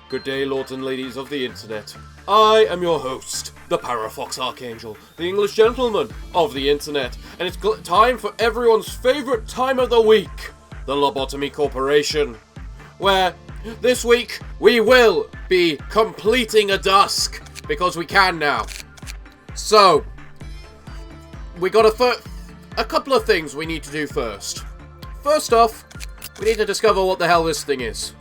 Good day, lords and ladies of the internet. I am your host, the Parafox Archangel, the English gentleman of the internet, and it's time for everyone's favourite time of the week, the Lobotomy Corporation, where this week we will be completing a Dusk, because we can now. So, we got a couple of things we need to do first. First off, we need to discover what the hell this thing is.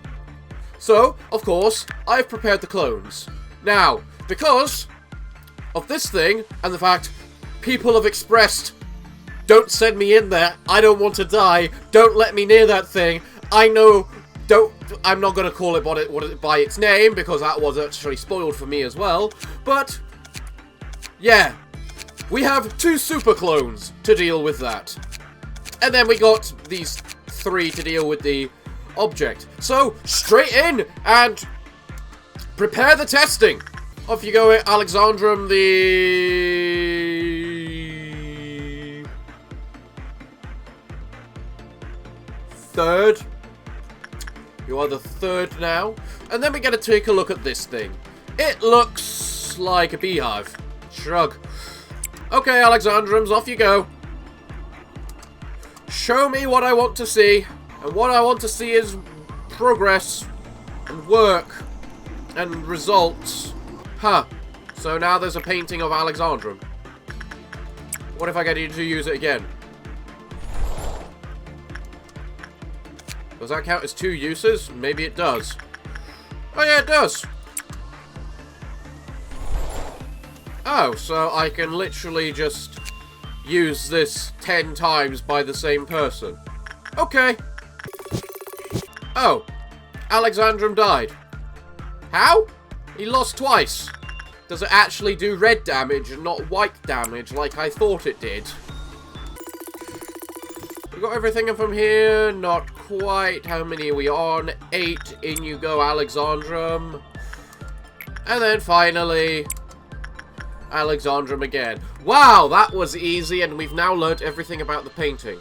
So, of course, I've prepared the clones. Now, because of this thing, and the fact people have expressed, don't send me in there, I don't want to die, don't let me near that thing, I'm not going to call it by its name, because that was actually spoiled for me as well, but, yeah, we have 2 super clones to deal with that. And then we got these 3 to deal with the object. So, straight in and prepare the testing. Off you go, Alexandrum, the 3rd. You are the 3rd now. And then we get to take a look at this thing. It looks like a beehive. Shrug. Okay, Alexandrums, off you go. Show me what I want to see. And what I want to see is progress, and work, and results. Huh. So now there's a painting of Alexandrum. What if I get you to use it again? Does that count as 2 uses? Maybe it does. Oh yeah, it does! Oh, so I can literally just use this 10 times by the same person. Okay. Oh, Alexandrum died. How? He lost twice. Does it actually do red damage and not white damage like I thought it did? We got everything from here. Not quite. How many are we on? 8. In you go, Alexandrum. And then finally, Alexandrum again. Wow, that was easy, and we've now learnt everything about the painting.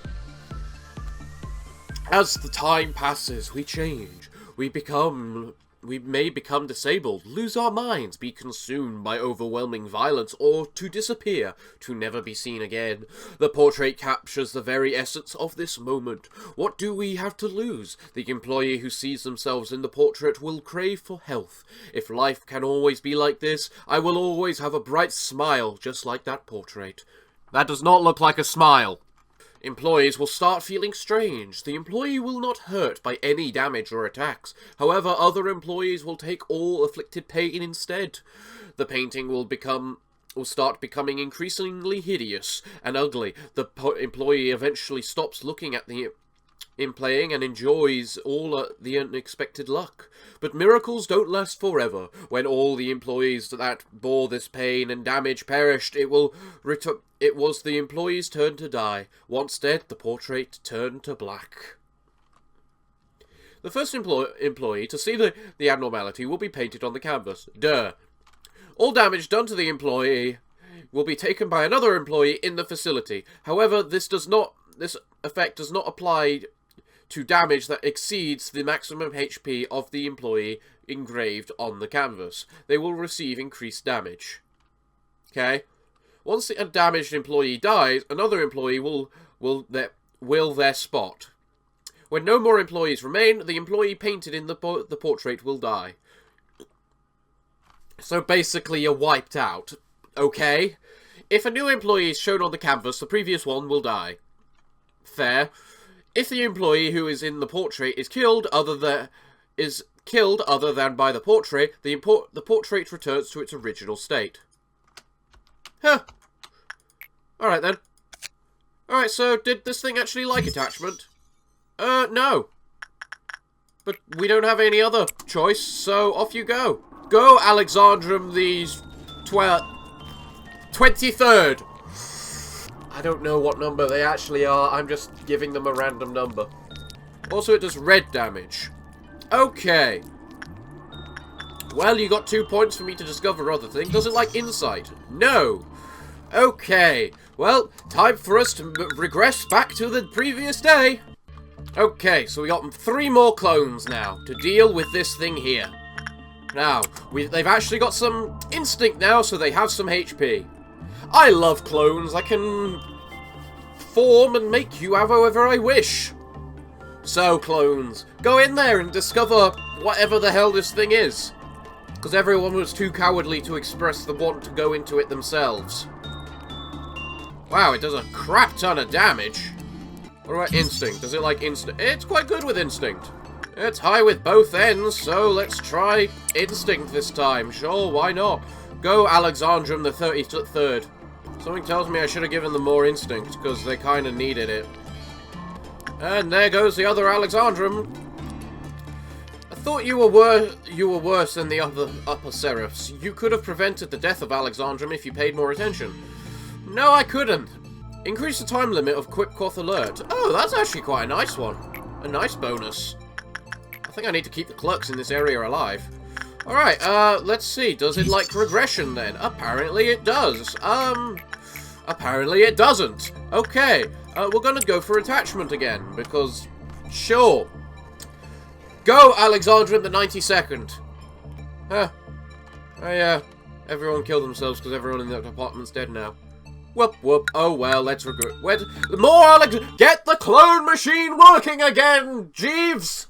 As the time passes, we change. We may become disabled, lose our minds, be consumed by overwhelming violence, or to disappear, to never be seen again. The portrait captures the very essence of this moment. What do we have to lose? The employee who sees themselves in the portrait will crave for health. If life can always be like this, I will always have a bright smile, just like that portrait. That does not look like a smile. Employees will start feeling strange. The employee will not hurt by any damage or attacks. However, other employees will take all afflicted pain instead. The painting will start becoming increasingly hideous and ugly. The employee eventually stops looking at the playing and enjoys all the unexpected luck. But miracles don't last forever. When all the employees that bore this pain and damage perished, it was the employee's turn to die. Once dead, the portrait turned to black. The first employee to see the abnormality will be painted on the canvas. Duh. All damage done to the employee will be taken by another employee in the facility. However, this effect does not apply to damage that exceeds the maximum HP of the employee engraved on the canvas. They will receive increased damage. Okay? Once a damaged employee dies, another employee will their spot. When no more employees remain, the employee painted in the portrait will die. So basically you're wiped out. Okay? If a new employee is shown on the canvas, the previous one will die. Fair. If the employee who is in the portrait is killed other than by the portrait, the portrait returns to its original state. Huh. Alright then. Alright, so did this thing actually like attachment? No. But we don't have any other choice, so off you go. Go, Alexandrum, the 23rd. I don't know what number they actually are, I'm just giving them a random number. Also, it does red damage. Okay. Well, you got 2 points for me to discover other things. Does it like insight? No. Okay. Well, time for us to regress back to the previous day. Okay, so we got 3 more clones now to deal with this thing here. Now, they've actually got some instinct now, so they have some HP. I love clones. I can form and make you however I wish. So, clones, go in there and discover whatever the hell this thing is. Because everyone was too cowardly to express the want to go into it themselves. Wow, it does a crap ton of damage. What about instinct? Does it like instinct? It's quite good with instinct. It's high with both ends, so let's try instinct this time. Sure, why not? Go, Alexandrum the 33rd. Something tells me I should have given them more instinct, because they kind of needed it. And there goes the other Alexandrum. I thought you were worse than the upper Seraphs. You could have prevented the death of Alexandrum if you paid more attention. No, I couldn't. Increase the time limit of Quipquath Alert. Oh, that's actually quite a nice one. A nice bonus. I think I need to keep the Clucks in this area alive. Alright, let's see. Does it like regression then? Apparently it does. Apparently it doesn't. Okay, we're gonna go for attachment again, because, sure. Go, Alexandrum the 92nd. Huh. Oh yeah, everyone killed themselves because everyone in the department's dead now. Whoop, whoop. Oh well, let's regret. Get the clone machine working again, Jeeves!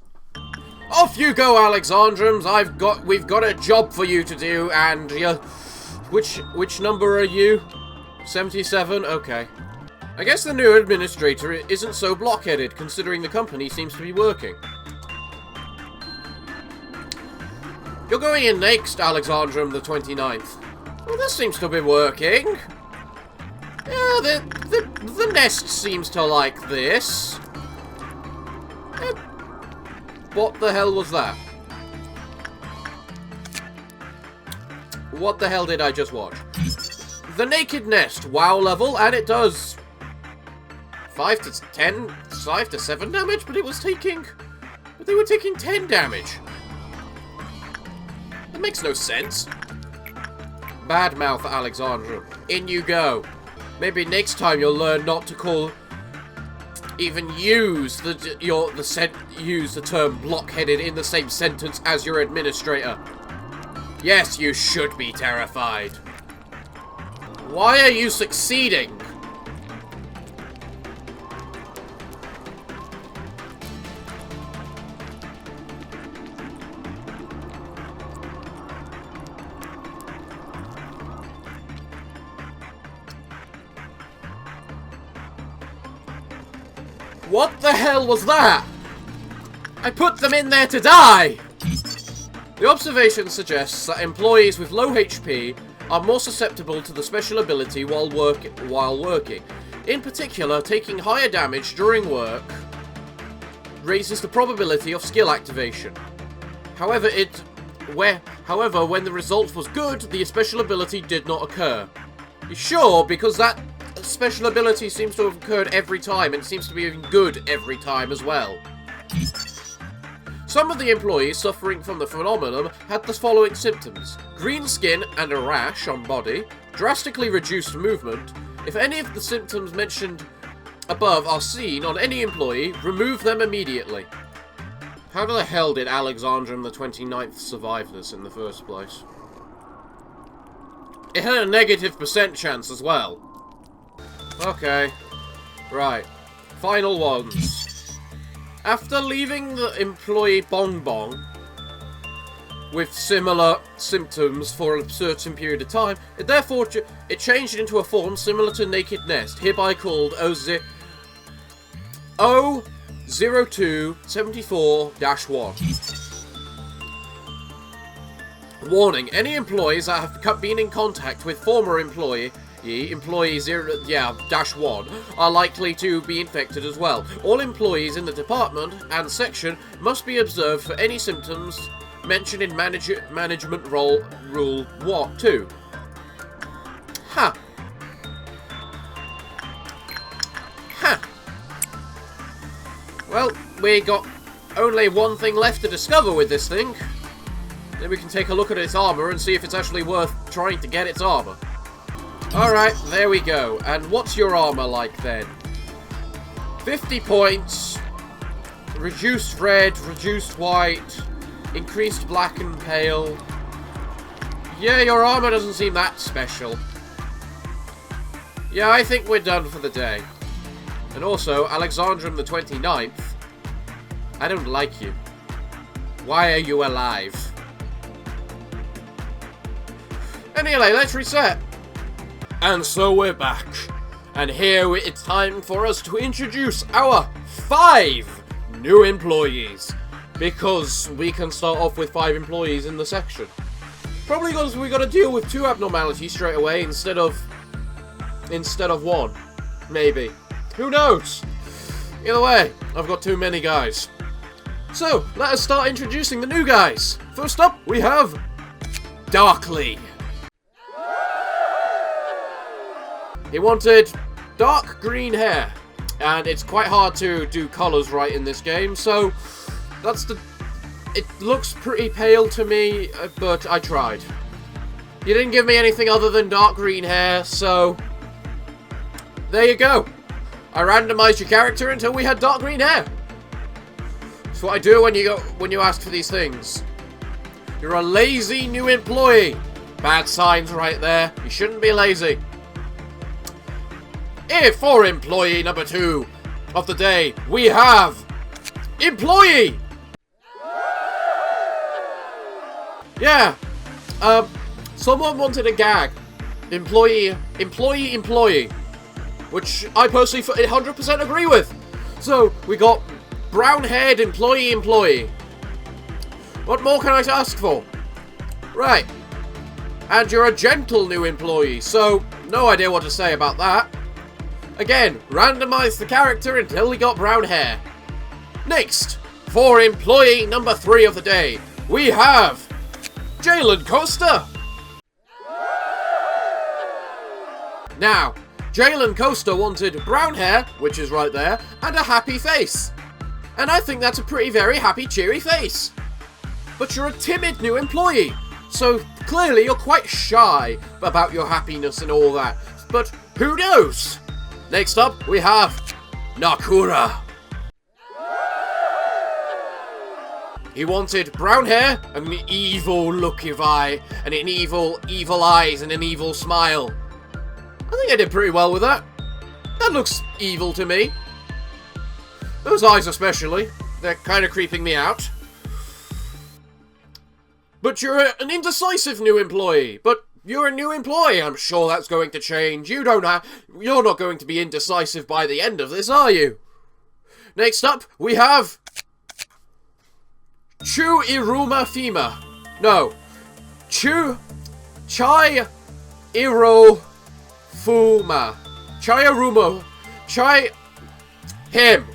Off you go, Alexandrums. We've got a job for you to do, and which number are you? 77? Okay. I guess the new administrator isn't so blockheaded, considering the company seems to be working. You're going in next, Alexandrum the 29th. Well, this seems to be working. Yeah, the nest seems to like this. What the hell was that? What the hell did I just watch? The Naked Nest, WoW level, and it does 5 to 7 damage, but they were taking 10 damage. That makes no sense. Badmouth Alexandra. In you go. Maybe next time you'll learn not to call, even use the term blockheaded in the same sentence as your administrator. Yes, you should be terrified. Why are you succeeding? What the hell was that? I put them in there to die! The observation suggests that employees with low HP are more susceptible to the special ability while working. In particular, taking higher damage during work raises the probability of skill activation. However, when the result was good, the special ability did not occur. Sure, because that special ability seems to have occurred every time, and it seems to be even good every time as well. Some of the employees suffering from the phenomenon had the following symptoms: green skin and a rash on body, drastically reduced movement. If any of the symptoms mentioned above are seen on any employee, remove them immediately. How the hell did Alexandrum the 29th survive this in the first place? It had a -% chance as well. Okay. Right. Final ones. After leaving the employee Bong Bong with similar symptoms for a certain period of time, it changed into a form similar to Naked Nest, hereby called O0274-1. Warning, any employees that have been in contact with former employee 0-1 are likely to be infected as well. All employees in the department and section must be observed for any symptoms mentioned in management rule 2. Huh. Huh. Well, we got only one thing left to discover with this thing. Then we can take a look at its armor and see if it's actually worth trying to get its armor. Alright, there we go. And what's your armor like then? 50 points, reduced red, reduced white, increased black and pale, Yeah, your armor doesn't seem that special. Yeah, I think we're done for the day. And also, Alexandrum the 29th, I don't like you. Why are you alive? Anyway, let's reset. And so we're back. And here it's time for us to introduce our 5 new employees. Because we can start off with 5 employees in the section. Probably because we got to deal with 2 abnormalities straight away instead of 1. Maybe. Who knows? Either way, I've got too many guys. So, let us start introducing the new guys. First up, we have Darkly. He wanted dark green hair, and it's quite hard to do colours right in this game, so it looks pretty pale to me, but I tried. You didn't give me anything other than dark green hair, so there you go. I randomized your character until we had dark green hair. That's what I do when you ask for these things. You're a lazy new employee. Bad signs right there. You shouldn't be lazy. For employee number 2 of the day, we have Employee. Yeah. Someone wanted a gag. Employee. Which I personally 100% agree with. So, we got brown-haired employee. What more can I ask for? Right. And you're a gentle new employee, so no idea what to say about that. Again, randomize the character until he got brown hair. Next, for employee number 3 of the day, we have Jalen Costa. Now, Jalen Costa wanted brown hair, which is right there, and a happy face. And I think that's a very happy, cheery face. But you're a timid new employee, so clearly you're quite shy about your happiness and all that. But who knows? Next up, we have Nakura. He wanted brown hair, and an evil look of eye, and an evil eyes, and an evil smile. I think I did pretty well with that. That looks evil to me. Those eyes especially. They're kind of creeping me out. But you're an indecisive new employee. But you're a new employee. I'm sure that's going to change. You're not going to be indecisive by the end of this, are you? Next up, we have Chu Iruma Fima. No. Chai Iro Fuma. Chai him.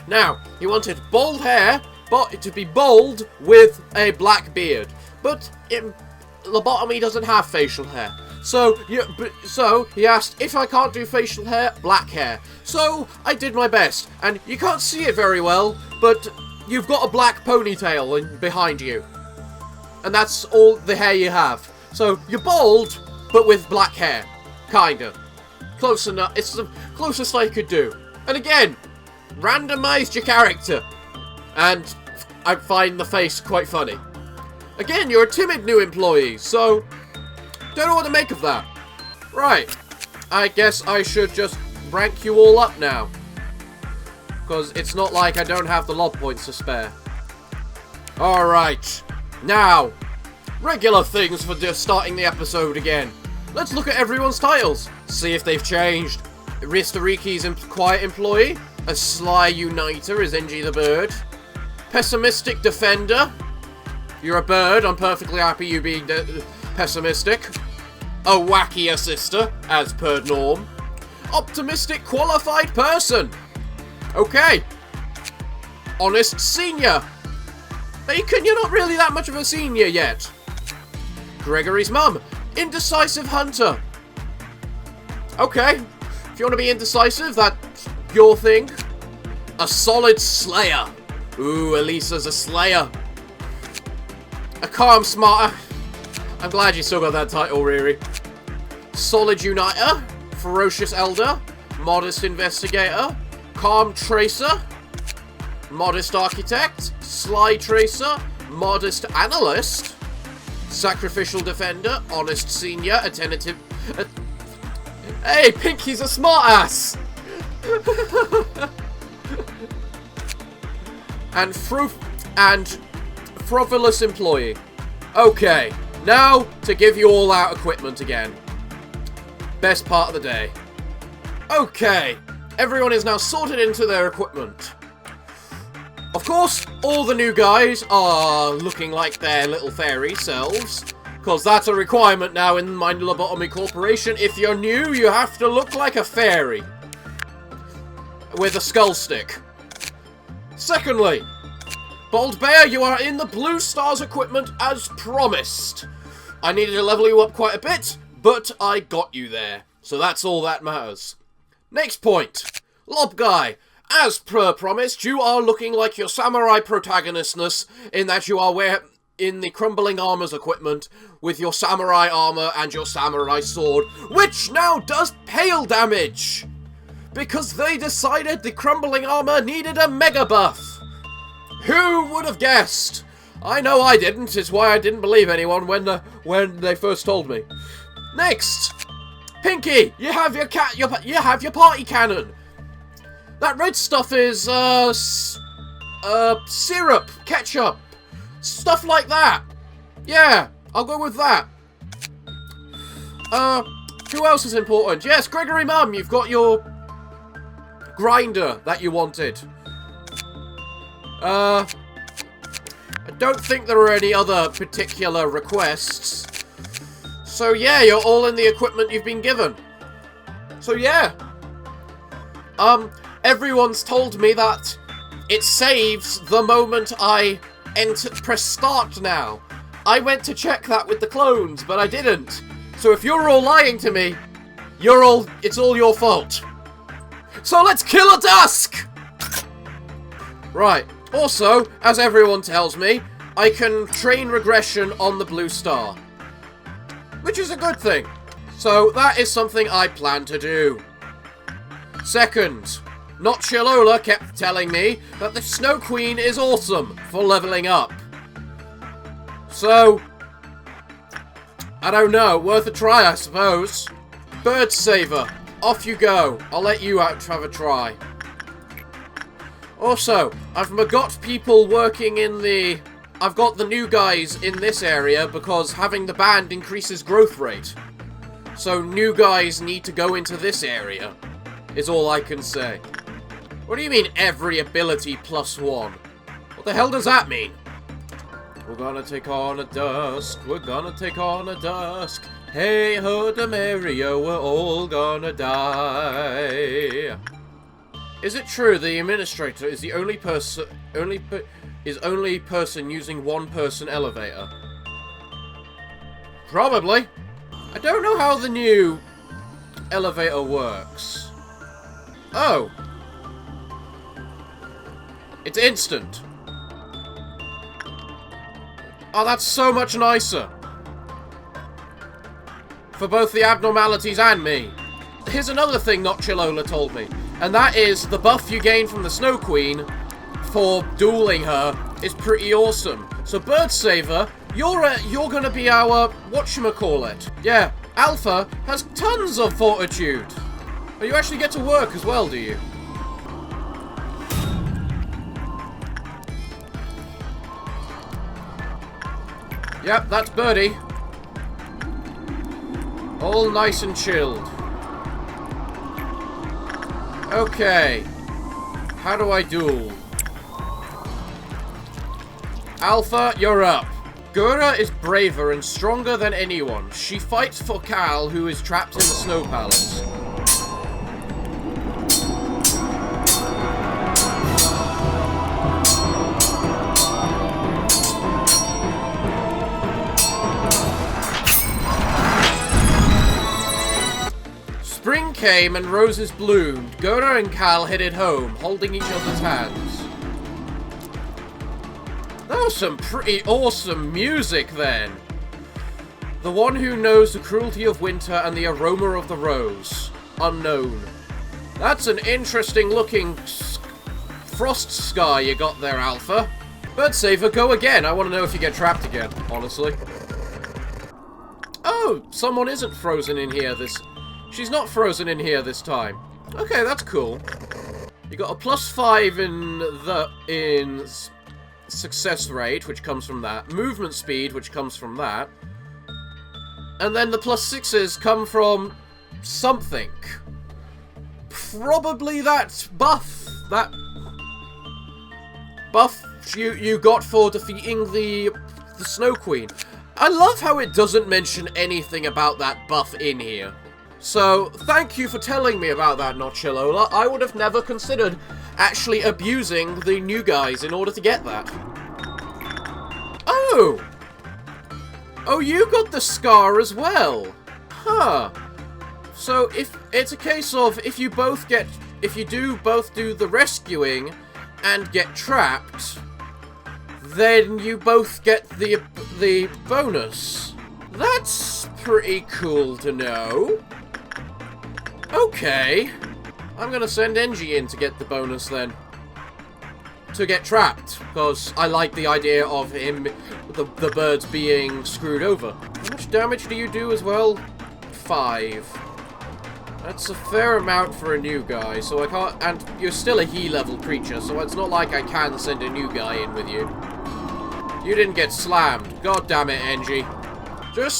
Now, he wanted bald hair, but to be bald with a black beard. But Lobotomy doesn't have facial hair. So he asked if I can't do facial hair, black hair. So I did my best, and you can't see it very well, but you've got a black ponytail behind you. And that's all the hair you have. So you're bald, but with black hair. Kinda. Close enough. It's the closest I could do. And again, randomized your character. And I find the face quite funny. Again, you're a timid new employee, so don't know what to make of that. Right. I guess I should just rank you all up now. Because it's not like I don't have the lob points to spare. Alright. Now, regular things for just starting the episode again. Let's look at everyone's titles. See if they've changed. Ristoriki's quiet employee. A sly uniter is NG the bird. Pessimistic defender. You're a bird. I'm perfectly happy you being pessimistic. A wacky assister, as per norm. Optimistic qualified person. Okay. Honest senior. Bacon, you're not really that much of a senior yet. Gregory's mum. Indecisive hunter. Okay. If you want to be indecisive, that's your thing. A solid slayer. Ooh, Elisa's a slayer. A calm smarter. I'm glad you still got that title, Riri. Solid uniter. Ferocious elder. Modest investigator. Calm tracer. Modest architect. Sly tracer. modest analyst, sacrificial defender, honest senior, attentive... Hey, Pinky's a smartass! and frivolous employee. Okay, now to give you all out equipment again. Best part of the day. Okay, everyone is now sorted into their equipment. Of course, all the new guys are looking like their little fairy selves, because that's a requirement now in my Lobotomy Corporation. If you're new, you have to look like a fairy with a skull stick. Secondly, Bold Bear, you are in the Blue Stars equipment as promised. I needed to level you up quite a bit, but I got you there. So that's all that matters. Next point. Lob Guy, as per promised, you are looking like your samurai protagonistness in that you are in the Crumbling Armor's equipment with your samurai armor and your samurai sword, which now does hail damage! Because they decided the Crumbling Armor needed a mega buff! Who would have guessed? I know I didn't. It's why I didn't believe anyone when they first told me. Next, Pinky, you have your party cannon. That red stuff is syrup, ketchup, stuff like that. Yeah, I'll go with that. Who else is important? Yes, Gregory Mum, you've got your grinder that you wanted. I don't think there are any other particular requests. So yeah, you're all in the equipment you've been given. So yeah. Everyone's told me that it saves the moment I press start now. I went to check that with the clones, but I didn't. So if you're all lying to me, it's all your fault. So let's kill a Dusk! Right. Also, as everyone tells me, I can train regression on the Blue Star. Which is a good thing. So that is something I plan to do. Second, Not Chilola kept telling me that the Snow Queen is awesome for leveling up. So, I don't know, worth a try I suppose. Bird Saver, off you go. I'll let you out have a try. Also, I've got people working in the... I've got the new guys in this area because having the band increases growth rate. So new guys need to go into this area, is all I can say. What do you mean every ability +1? What the hell does that mean? We're gonna take on a Dusk, we're gonna take on a Dusk. Hey ho, Demario, we're all gonna die. Is it true the administrator is the only person using one-person elevator? Probably. I don't know how the new elevator works. Oh. It's instant. Oh, that's so much nicer. For both the abnormalities and me. Here's another thing Not Chilola told me. And that is the buff you gain from the Snow Queen for dueling her is pretty awesome. So Bird Saver, you're gonna be our whatchamacallit. Yeah, Alpha has tons of fortitude. But you actually get to work as well, do you? Yep, that's Birdie. All nice and chilled. Okay. How do I duel? Alpha, you're up. Gura is braver and stronger than anyone. She fights for Cal, who is trapped in the Snow Palace. Spring came and roses bloomed. Gura and Cal headed home, holding each other's hands. That was some pretty awesome music then. The one who knows the cruelty of winter and the aroma of the rose. Unknown. That's an interesting looking frost scar you got there, Alpha. Bird saver, go again. I want to know if you get trapped again, honestly. Oh, someone isn't frozen in here She's not frozen in here this time. Okay, that's cool. You got a +5 in success rate, which comes from that. Movement speed, which comes from that. And then the +6s come from something. Probably that buff. That buff you got for defeating the Snow Queen. I love how it doesn't mention anything about that buff in here. So, thank you for telling me about that, Notchilola. I would have never considered actually abusing the new guys in order to get that. Oh! Oh, you got the scar as well. Huh. So, if it's a case of if you do both do the rescuing and get trapped, then you both get the bonus. That's pretty cool to know. Okay. I'm gonna send Engie in to get the bonus then. To get trapped, because I like the idea of him, the birds being screwed over. How much damage do you do as well? 5. That's a fair amount for a new guy, so I can't... And you're still a he-level creature, so it's not like I can send a new guy in with you. You didn't get slammed. God damn it, Engie. Just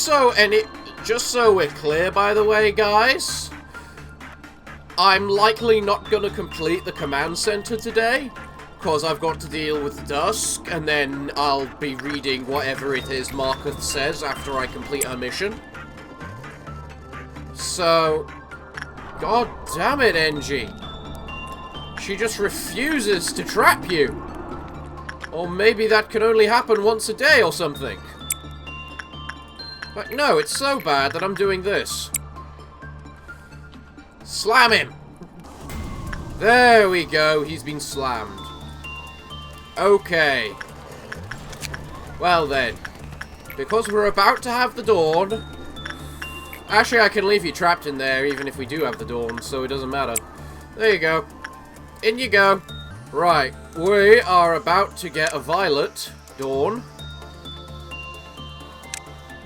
so we're clear, by the way, guys, I'm likely not gonna complete the command center today, because I've got to deal with Dusk, and then I'll be reading whatever it is Malkuth says after I complete her mission. So, god damn it, Engie. She just refuses to trap you. Or maybe that can only happen once a day or something. But no, it's so bad that I'm doing this. Slam him! There we go, he's been slammed. Okay. Well then, because we're about to have the dawn... Actually, I can leave you trapped in there even if we do have the dawn, so it doesn't matter. There you go. In you go. Right, we are about to get a violet dawn.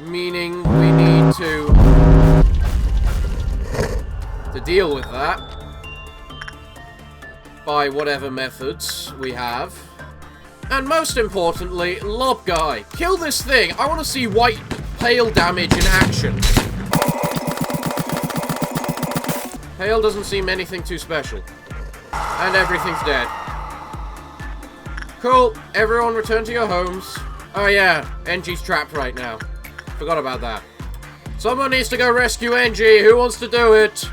Meaning we need to deal with that by whatever methods we have. And most importantly, Lob Guy. Kill this thing! I want to see white hail damage in action. Hail doesn't seem anything too special. And everything's dead. Cool. Everyone return to your homes. Oh yeah, Engie's trapped right now. Forgot about that. Someone needs to go rescue Engie. Who wants to do it?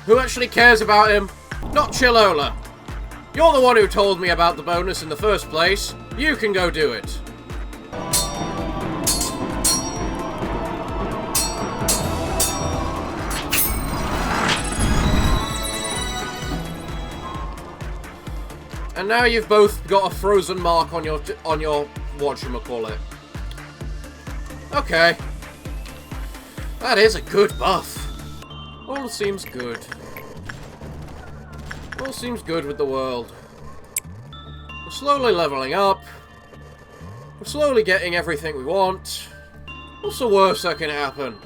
Who actually cares about him? Not Chilola. You're the one who told me about the bonus in the first place. You can go do it. And now you've both got a frozen mark on your whatchamacallit. Okay. That is a good buff. All seems good. All seems good with the world. We're slowly leveling up. We're slowly getting everything we want. What's the worst that can happen?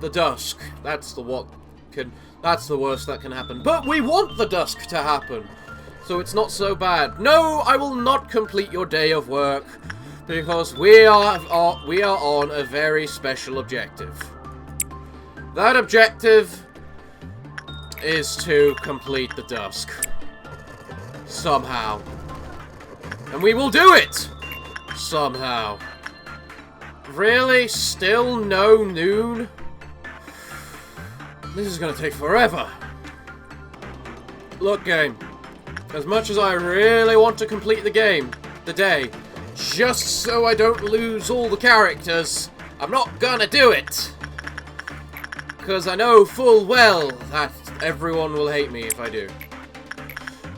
The Dusk. That's the worst that can happen. But we want the Dusk to happen. So it's not so bad. No, I will not complete your day of work. Because we are on a very special objective. That objective is to complete the Dusk. Somehow. And we will do it! Somehow. Really? Still no noon? This is gonna take forever. Look, game. As much as I really want to complete the day, just so I don't lose all the characters, I'm not gonna do it. Because I know full well that everyone will hate me if I do.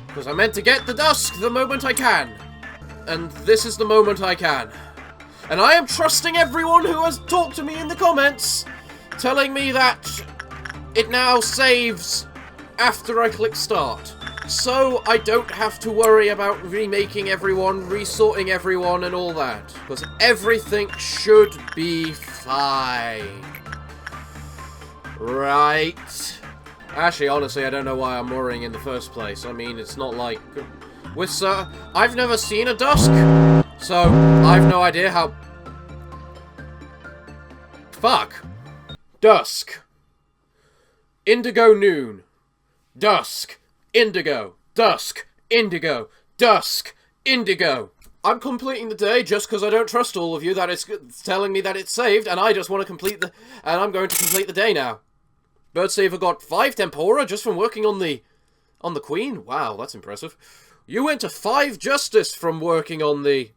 Because I meant to get the Dusk the moment I can. And this is the moment I can. And I am trusting everyone who has talked to me in the comments, telling me that it now saves after I click start. So I don't have to worry about remaking everyone, resorting everyone and all that. Because everything should be fine. Right. Actually, honestly, I don't know why I'm worrying in the first place. I mean, it's not like... I've never seen a Dusk, so I've no idea how... Fuck. Dusk. Indigo noon. Dusk. Indigo. Dusk. Indigo. Dusk. Indigo. I'm completing the day just because I don't trust all of you that it's telling me that it's saved, and I just want to complete the... And I'm going to complete the day now. Birdsaver got 5 tempora just from working on the queen. Wow, that's impressive. You went to 5 justice from working on the...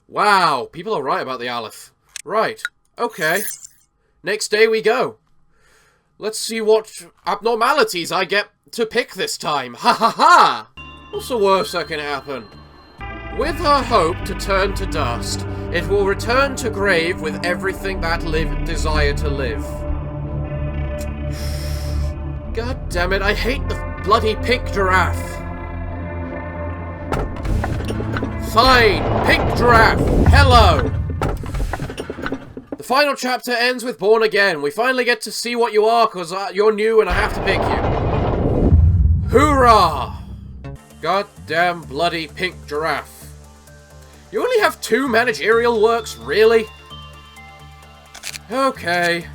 Wow, people are right about the Aleph. Right, okay. Next day we go. Let's see what abnormalities I get to pick this time. Ha ha ha! What's the worst that can happen? With her hope to turn to dust, it will return to grave with everything that desire to live. God damn it, I hate the bloody pink giraffe. Fine, pink giraffe, hello! The final chapter ends with Born Again. We finally get to see what you are, because you're new and I have to pick you. Hoorah! Goddamn bloody pink giraffe. You only have 2 managerial works, really? Okay.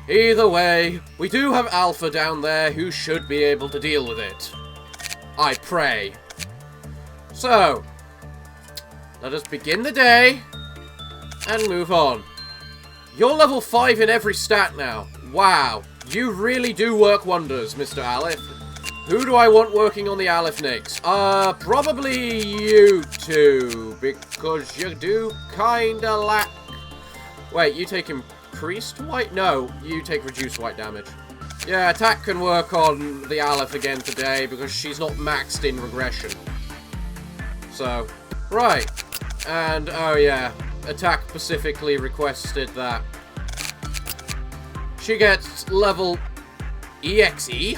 Either way, we do have Alpha down there who should be able to deal with it. I pray. So, let us begin the day and move on. You're level 5 in every stat now. Wow, you really do work wonders, Mr. Aleph. Who do I want working on the Aleph next? Probably you two, because you do kinda lack... Wait, you take increased white? No, you take reduced white damage. Yeah, Attack can work on the Aleph again today, because she's not maxed in regression. So, right. And, oh yeah, Attack specifically requested that she gets level EXE?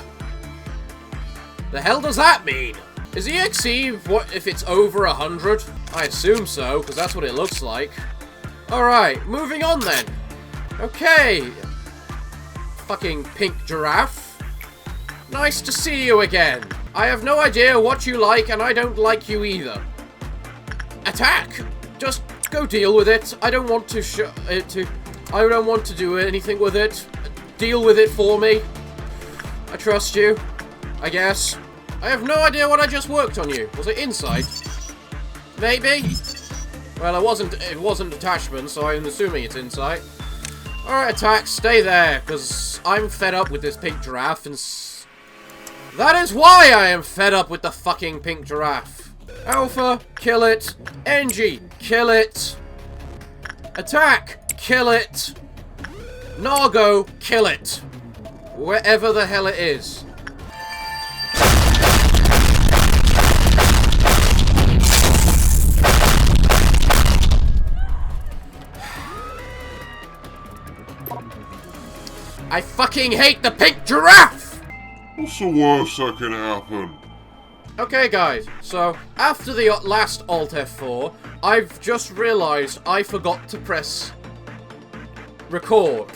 The hell does that mean? Is EXE what if it's over 100? I assume so, because that's what it looks like. Alright, moving on then. Okay. Fucking pink giraffe. Nice to see you again. I have no idea what you like, and I don't like you either. Attack! Just go deal with it. I don't want to I don't want to do anything with it. Deal with it for me. I trust you. I guess. I have no idea what I just worked on you. Was it insight? Maybe? Well, it wasn't attachment, so I'm assuming it's insight. Alright, Attack, stay there, because I'm fed up with this pink giraffe, and that is why I am fed up with the fucking pink giraffe. Alpha, kill it. NG, kill it. Attack, kill it. Nargo, kill it. Wherever the hell it is. I fucking hate the pink giraffe! What's the worst that can happen? Okay guys, so after the last Alt F4, I've just realised I forgot to press record.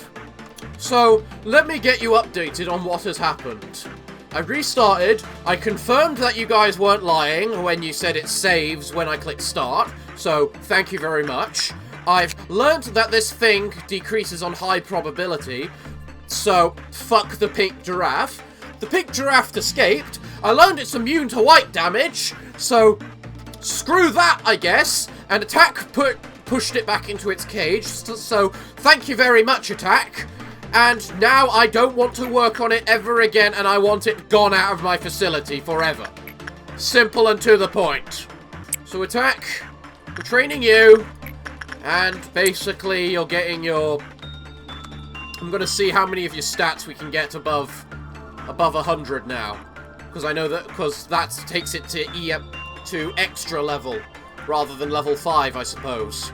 So, let me get you updated on what has happened. I restarted, I confirmed that you guys weren't lying when you said it saves when I click start, so thank you very much. I've learnt that this thing decreases on high probability, so fuck the pink giraffe. The pink giraffe escaped. I learned it's immune to white damage, so screw that, I guess. And Attack pushed it back into its cage, so thank you very much, Attack. And now I don't want to work on it ever again, and I want it gone out of my facility forever. Simple and to the point. So Attack, we're training you, and basically you're getting your... I'm gonna see how many of your stats we can get above 100 now, because I know that takes it to extra level rather than level 5, I suppose.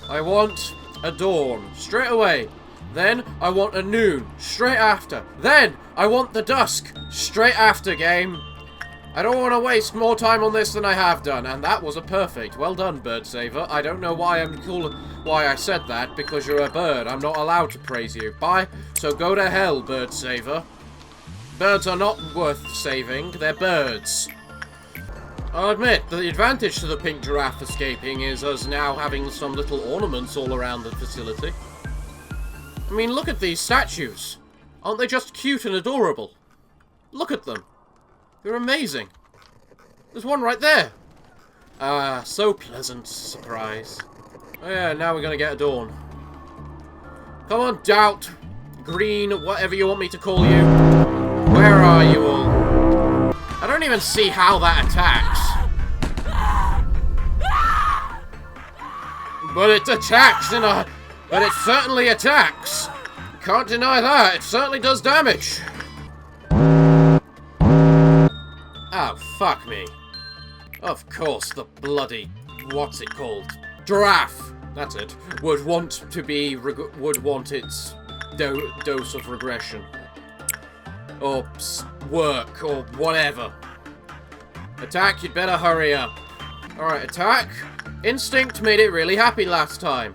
I want a dawn straight away. Then I want a noon straight after. Then I want the dusk straight after, game. I don't want to waste more time on this than I have done, and that was a perfect. Well done, bird saver. I don't know why why I said that, because you're a bird. I'm not allowed to praise you. Bye. So go to hell, bird saver. Birds are not worth saving. They're birds. I'll admit, the advantage to the pink giraffe escaping is us now having some little ornaments all around the facility. I mean, look at these statues. Aren't they just cute and adorable? Look at them. They're amazing. There's one right there. Ah, so pleasant surprise. Oh yeah, now we're gonna get a dawn. Come on, Doubt, Green, whatever you want me to call you. Where are you all? I don't even see how that attacks. But it attacks in a... But it certainly attacks. Can't deny that. It certainly does damage. Oh, fuck me. Of course, the bloody... What's it called? Giraffe. That's it. Would want its dose of regression. Or work, or whatever. Attack, you'd better hurry up. Alright, attack. Instinct made it really happy last time.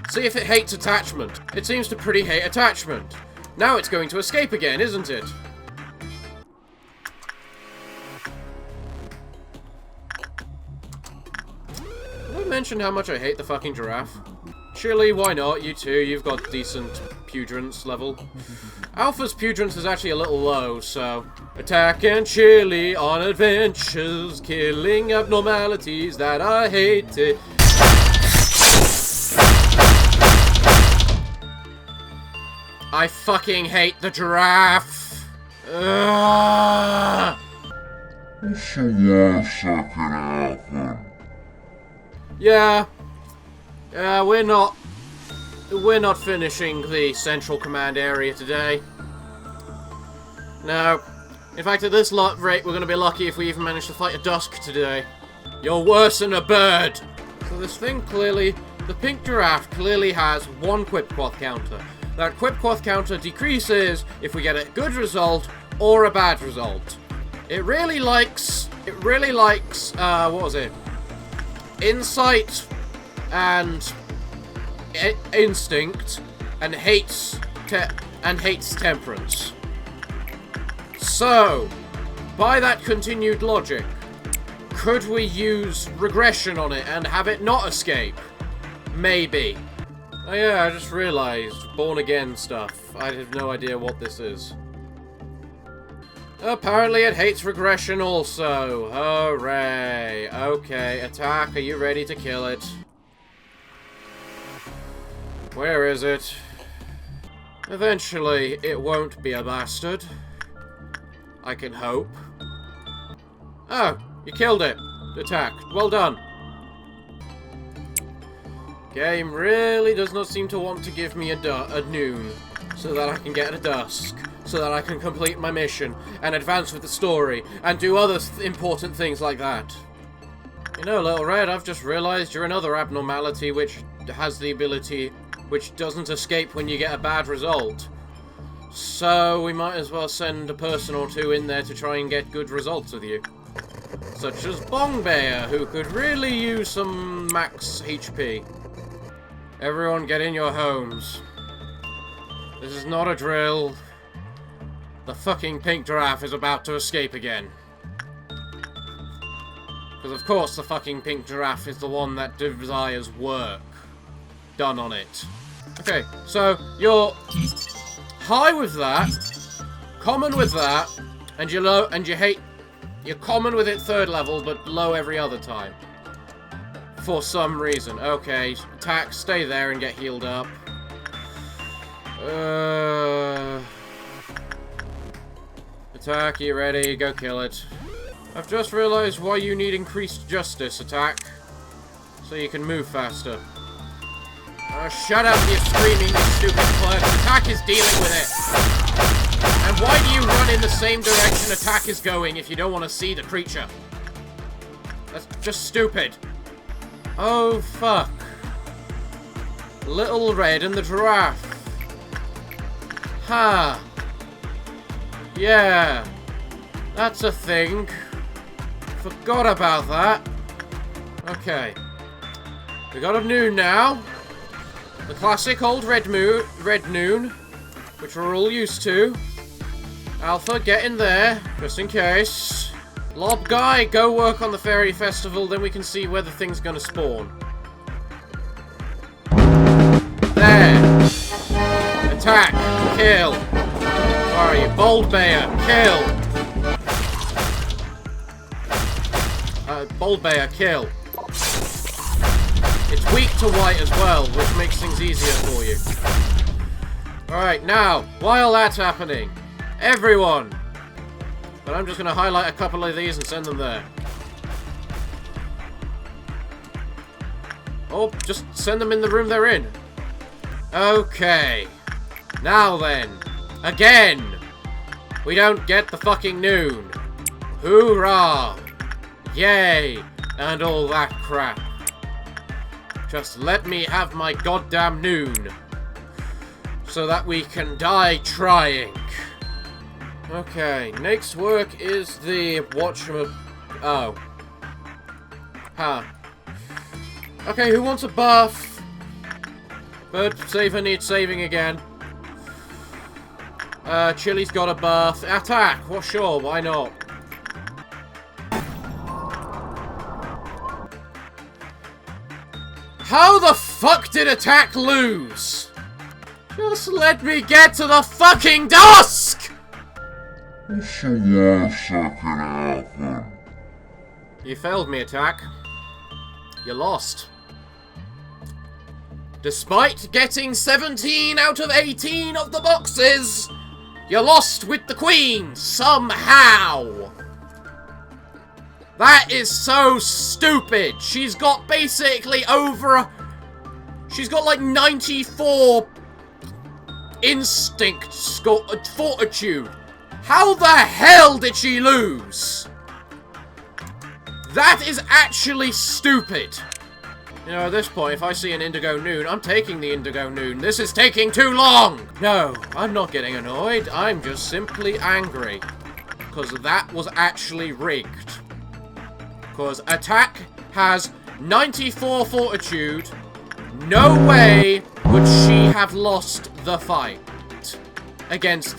See if it hates attachment. It seems to pretty hate attachment. Now it's going to escape again, isn't it? Have I mentioned how much I hate the fucking giraffe? Chili, why not? You too, you've got decent pudrance level. Alpha's pudrance is actually a little low, so... Attack and Chili on adventures, killing abnormalities that I hated. I fucking hate the giraffe. Ugh. What's the worst that can happen? Yeah. We're not finishing the Central Command area today. No. In fact, at this rate, we're going to be lucky if we even manage to fight a Dusk today. You're worse than a bird! So this thing clearly... The pink giraffe clearly has one Quip Quoth counter. That Quip Quoth counter decreases if we get a good result or a bad result. It really likes... what was it? Insight and... instinct and hates temperance. So, by that continued logic, could we use regression on it and have it not escape? Maybe. Oh yeah, I just realized. Born again stuff. I have no idea what this is. Apparently it hates regression also. Hooray. Okay, attack. Are you ready to kill it? Where is it? Eventually, it won't be a bastard. I can hope. Oh, you killed it. Attack. Well done. Game really does not seem to want to give me a noon, so that I can get a dusk, so that I can complete my mission, and advance with the story, and do other important things like that. You know, Little Red, I've just realized you're another abnormality which has the ability... which doesn't escape when you get a bad result. So we might as well send a person or two in there to try and get good results with you. Such as Bong Bear, who could really use some max HP. Everyone get in your homes. This is not a drill. The fucking pink giraffe is about to escape again. Because of course the fucking pink giraffe is the one that desires work done on it. Okay, so you're high with that, common with that, and you're low, and you hate... You're common with it third level, but low every other time. For some reason. Okay, attack, stay there and get healed up. Attack, you ready? Go kill it. I've just realized why you need increased justice, attack. So you can move faster. Shut up, you screaming, you stupid clerk. Attack is dealing with it. And why do you run in the same direction Attack is going if you don't want to see the creature? That's just stupid. Oh, fuck. Little Red and the Giraffe. Ha. Yeah. That's a thing. Forgot about that. Okay. We got a noon now. The classic old red noon, which we're all used to. Alpha, get in there, just in case. Lob guy, go work on the fairy festival, then we can see where the thing's gonna spawn. There! Attack! Kill! Where are you? Bold Bear! Kill! Bold Bear, kill. It's weak to white as well, which makes things easier for you. Alright, now, while that's happening, everyone! But I'm just going to highlight a couple of these and send them there. Oh, just send them in the room they're in. Okay. Now then. Again! We don't get the fucking noon. Hoorah! Yay! And all that crap. Just let me have my goddamn noon. So that we can die trying. Okay, next work is the oh. Huh. Okay, who wants a buff? Bird Saver needs saving again. Chili's got a buff. Attack! Well, sure, why not? How the fuck did Attack lose? Just let me get to the fucking Dusk! What's the worst that can happen? You failed me, Attack. You lost. Despite getting 17 out of 18 of the boxes, you lost with the Queen, somehow! That is so stupid! She's got basically she's got like 94 instinct fortitude. How the hell did she lose? That is actually stupid. You know, at this point, if I see an Indigo Noon, I'm taking the Indigo Noon. This is taking too long! No, I'm not getting annoyed. I'm just simply angry. Because that was actually rigged. Because Attack has 94 fortitude. No way would she have lost the fight against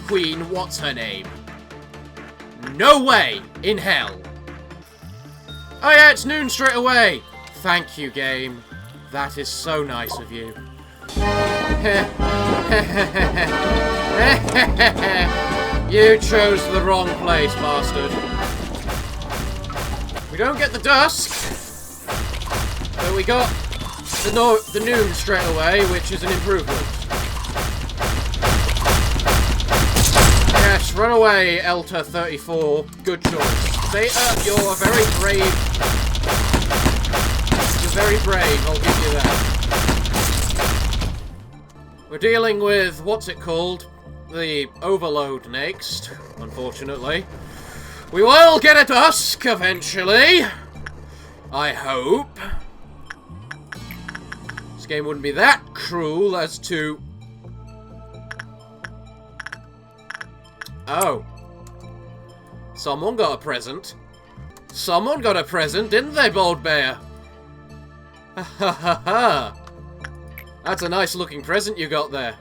Queen What's-Her-Name. No way in hell. Oh yeah, it's noon straight away. Thank you, game. That is so nice of you. You chose the wrong place, bastard. We don't get the Dusk, but we got the noon straight away, which is an improvement. Yes, run away, Elta 34. Good choice. Theta, you're very brave. You're very brave, I'll give you that. We're dealing with, what's it called? The Overload next, unfortunately. We will get a Dusk eventually. I hope. This game wouldn't be that cruel as to... Oh. Someone got a present. Someone got a present, didn't they, Bold Bear? Ha ha ha ha. That's a nice looking present you got there.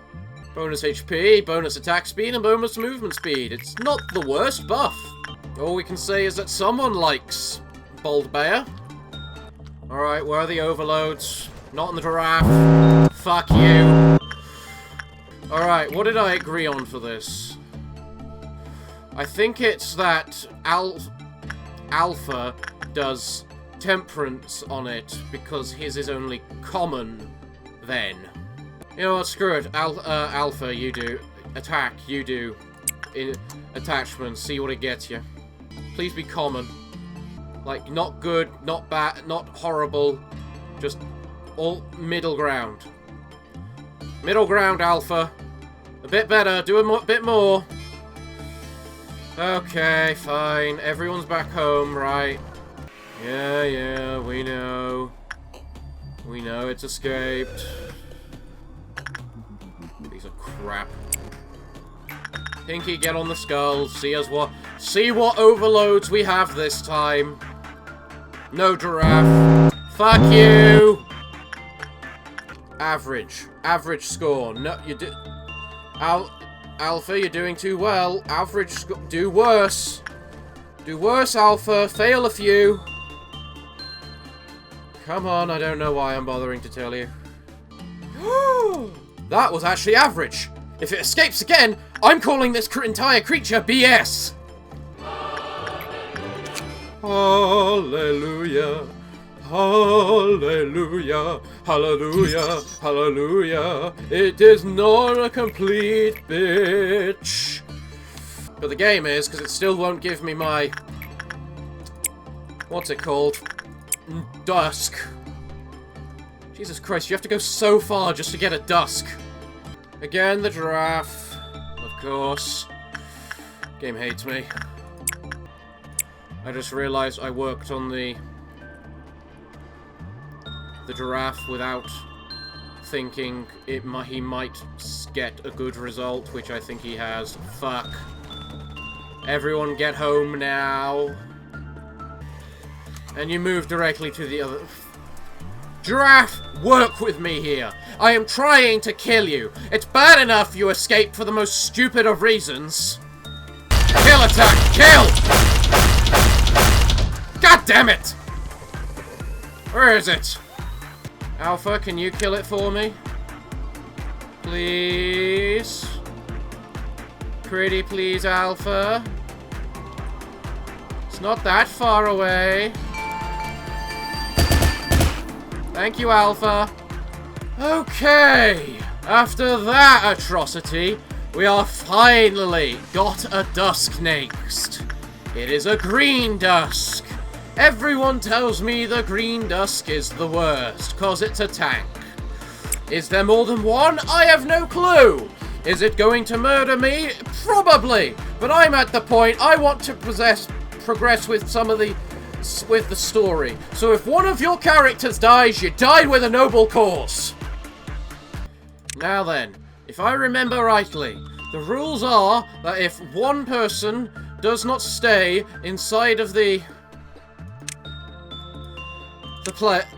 Bonus HP, bonus attack speed, and bonus movement speed. It's not the worst buff. All we can say is that someone likes Bold Bear. Alright, where are the overloads? Not in the Giraffe. Fuck you. Alright, what did I agree on for this? I think it's that Alpha does temperance on it because his is only common then. You know what, screw it. Alpha, you do. Attack, you do. Attachments, see what it gets you. Please be common. Like, not good, not bad, not horrible. Just all middle ground. Middle ground, Alpha. A bit better, do a bit more. Okay, fine. Everyone's back home, right? Yeah, we know. We know it's escaped. Piece of crap. Pinky, get on the skull. See what overloads we have this time. No Giraffe. Fuck you. Average score. No, you do. Alpha, you're doing too well. Average score. Do worse. Do worse, Alpha. Fail a few. Come on, I don't know why I'm bothering to tell you. That was actually average. If it escapes again, I'm calling this entire creature BS. Hallelujah. Hallelujah. Hallelujah. Hallelujah. It is not a complete bitch. But the game is, because it still won't give me my... What's it called? Dusk. Jesus Christ, you have to go so far just to get a Dusk. Again, the Giraffe. Of course. Game hates me. I just realized I worked on the Giraffe without thinking he might get a good result, which I think he has. Fuck. Everyone get home now. And you move directly to the other... Giraffe, work with me here. I am trying to kill you. It's bad enough you escape for the most stupid of reasons. Kill attack! Kill! God damn it! Where is it? Alpha, can you kill it for me? Please? Pretty please, Alpha? It's not that far away. Thank you, Alpha. Okay. After that atrocity, we are finally got a Dusk next. It is a green Dusk. Everyone tells me the green Dusk is the worst, cause it's a tank. Is there more than one? I have no clue. Is it going to murder me? Probably. But I'm at the point I want to progress with the story. So if one of your characters dies, you died with a noble cause. Now then, if I remember rightly, the rules are that if one person does not stay inside of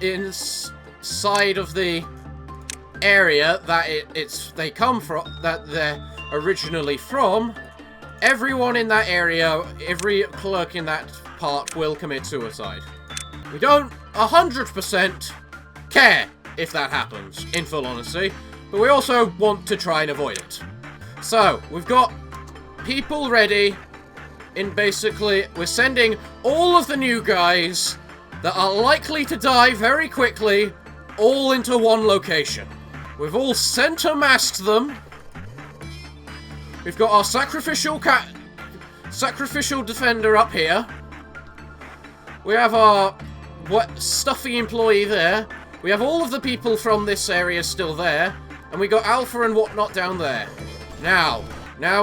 inside of the area that they come from, that they're originally from, everyone in that area, every clerk in that part will commit suicide. We don't 100% care if that happens, in full honesty, but we also want to try and avoid it. So, we've got people ready in basically, we're sending all of the new guys that are likely to die very quickly all into one location. We've all center-masked them. We've got our sacrificial defender up here. We have our stuffy employee there. We have all of the people from this area still there. And we got Alpha and whatnot down there. Now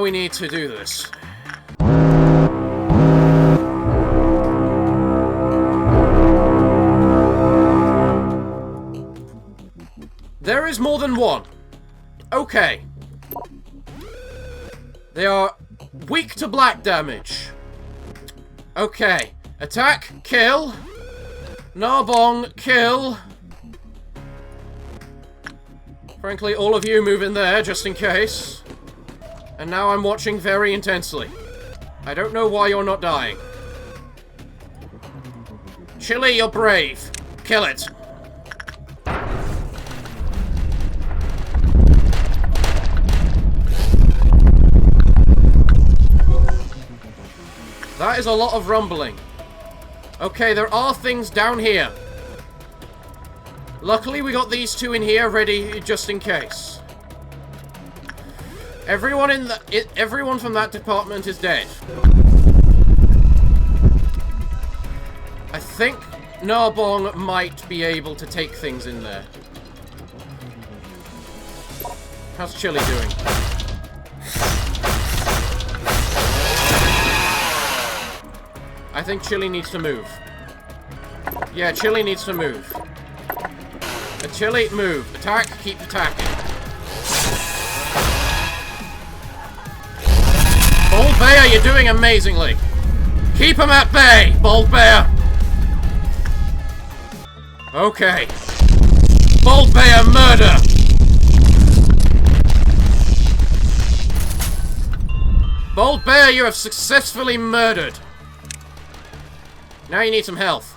we need to do this. There is more than one. Okay. They are weak to black damage. Okay. Attack, kill. Narbong, kill. Frankly, all of you move in there, just in case. And now I'm watching very intensely. I don't know why you're not dying. Chili, you're brave. Kill it. That is a lot of rumbling. Okay, there are things down here. Luckily, we got these two in here ready just in case. Everyone from that department is dead. I think Narbong might be able to take things in there. How's Chili doing? I think Chili needs to move. Yeah, Chili needs to move. Chili, move. Attack, keep attacking. Bear, you're doing amazingly. Keep him at bay, Bold Bear. Okay. Bold Bear, murder. Bold Bear, you have successfully murdered. Now you need some health.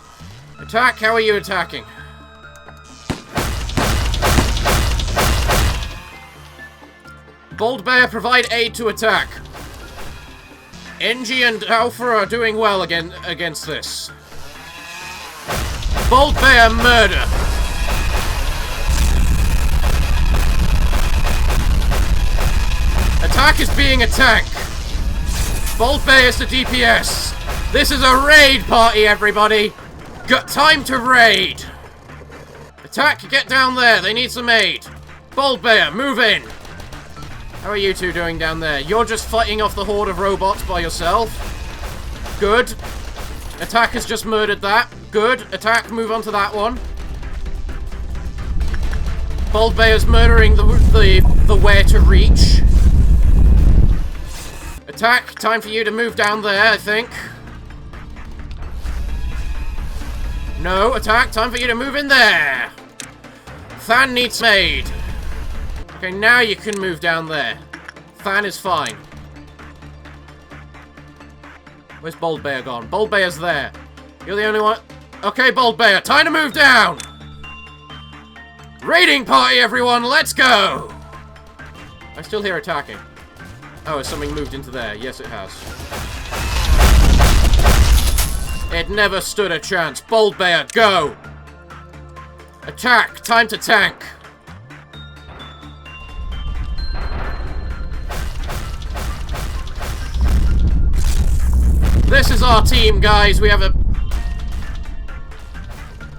Attack, how are you attacking? Bold Bear, provide aid to attack. Engie and Alpha are doing well against this. Bold Bear, murder. Attack is being a tank. Bold Bear is the DPS. This is a raid party, everybody. Got time to raid. Attack, get down there. They need some aid. Bold Bear, move in. How are you two doing down there? You're just fighting off the horde of robots by yourself. Good. Attack has just murdered that. Good. Attack, move on to that one. Bold Bear's murdering the where to reach. Attack, time for you to move down there, I think. No, attack, time for you to move in there. Than needs made. Okay, now you can move down there. Than is fine. Where's Bold Bear gone? Bold Bear's there. You're the only one. Okay, Bold Bear, time to move down. Raiding party, everyone, let's go. I still hear attacking. Oh, has something moved into there? Yes, it has. It never stood a chance. Bold Bear, go. Attack, time to tank. This is our team, guys. We have a...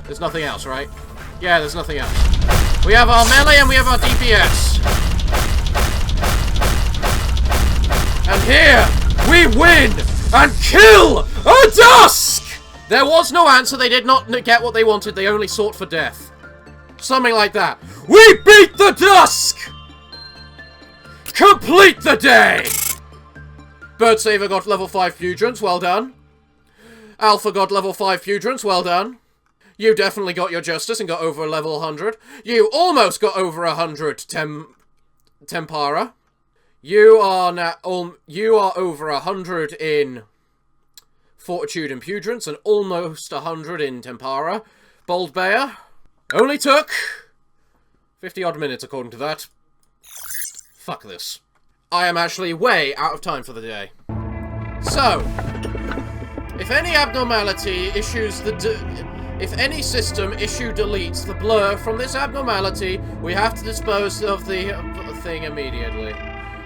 There's nothing else, right? Yeah, there's nothing else. We have our melee and we have our DPS. And here, we win and kill a Dusk! There was no answer. They did not get what they wanted. They only sought for death. Something like that. We beat the Dusk! Complete the day! Birdsaver got level 5 Fusions, well done. Alpha got level 5 Fusions, well done. You definitely got your Justice and got over level 100. You almost got over 100 Tempara. You are over 100 in Fortitude and Pudrance and almost 100 in Tempara. Bold Bear only took 50 odd minutes according to that. Fuck this. I am actually way out of time for the day. So, if any abnormality issues if any system issue deletes the blur from this abnormality, we have to dispose of the thing immediately.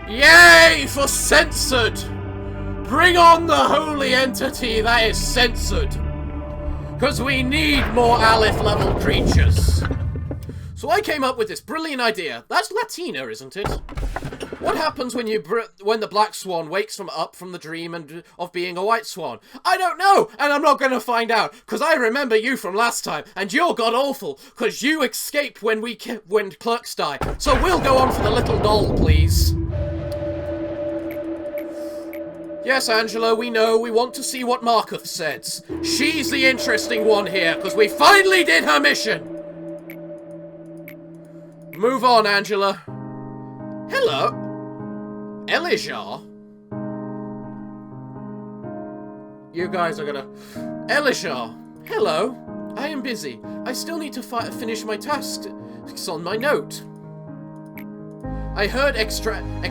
Yay for censored! Bring on the holy entity that is censored! Because we need more Aleph level creatures. So I came up with this brilliant idea. That's Latina, isn't it? What happens when the black swan wakes up from the dream of being a white swan? I don't know, and I'm not going to find out, because I remember you from last time, and you're god-awful, because you escaped when clerks die. So we'll go on for the little doll, please. Yes, Angela, we know. We want to see what Malkuth says. She's the interesting one here, because we finally did her mission. Move on, Angela. Hello. Elijah? You guys are gonna... Elijah! Hello. I am busy. I still need to finish my tasks. It's on my note. I heard extraction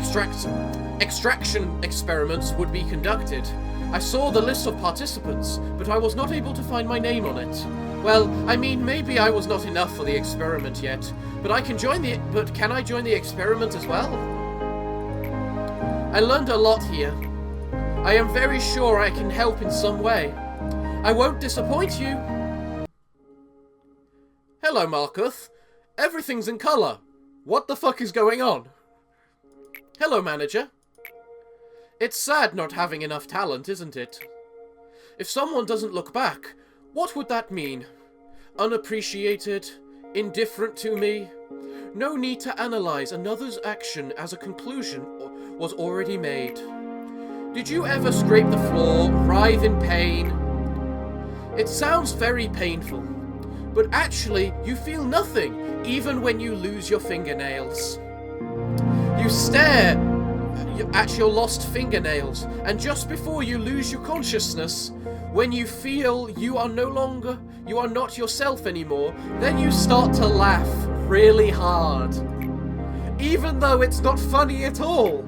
experiments would be conducted. I saw the list of participants, but I was not able to find my name on it. Well, I mean, maybe I was not enough for the experiment yet, but can I join the experiment as well? I learned a lot here. I am very sure I can help in some way. I won't disappoint you. Hello, Malkuth. Everything's in colour. What the fuck is going on? Hello, manager. It's sad not having enough talent, isn't it? If someone doesn't look back, what would that mean? Unappreciated? Indifferent to me? No need to analyze another's action as a conclusion was already made. Did you ever scrape the floor, writhe in pain? It sounds very painful, but actually you feel nothing, even when you lose your fingernails. You stare at your lost fingernails, and just before you lose your consciousness, when you feel you are not yourself anymore, then you start to laugh really hard. Even though it's not funny at all.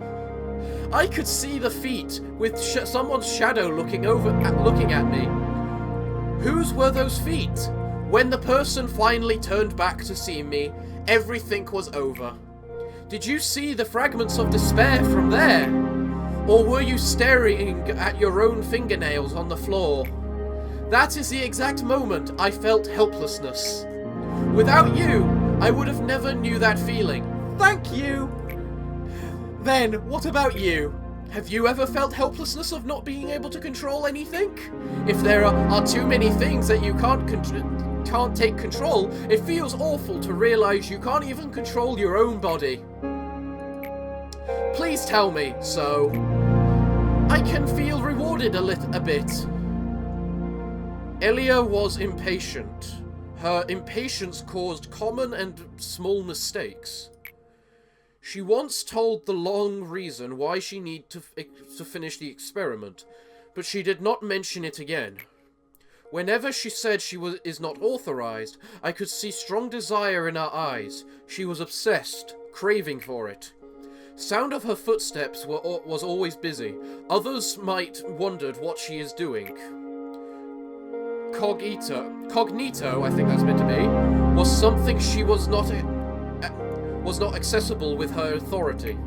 I could see the feet with someone's shadow looking at me. Whose were those feet? When the person finally turned back to see me, everything was over. Did you see the fragments of despair from there? Or were you staring at your own fingernails on the floor? That is the exact moment I felt helplessness. Without you, I would have never knew that feeling. Thank you! Then, what about you? Have you ever felt helplessness of not being able to control anything? If there are too many things that you can't take control, it feels awful to realize you can't even control your own body. Please tell me so. I can feel rewarded a bit. Elia was impatient. Her impatience caused common and small mistakes. She once told the long reason why she needed to finish the experiment, but she did not mention it again. Whenever she said she is not authorized, I could see strong desire in her eyes. She was obsessed, craving for it. Sound of her footsteps was always busy. Others might wondered what she is doing. Cognito, I think that's meant to be, was something she was not accessible with her authority.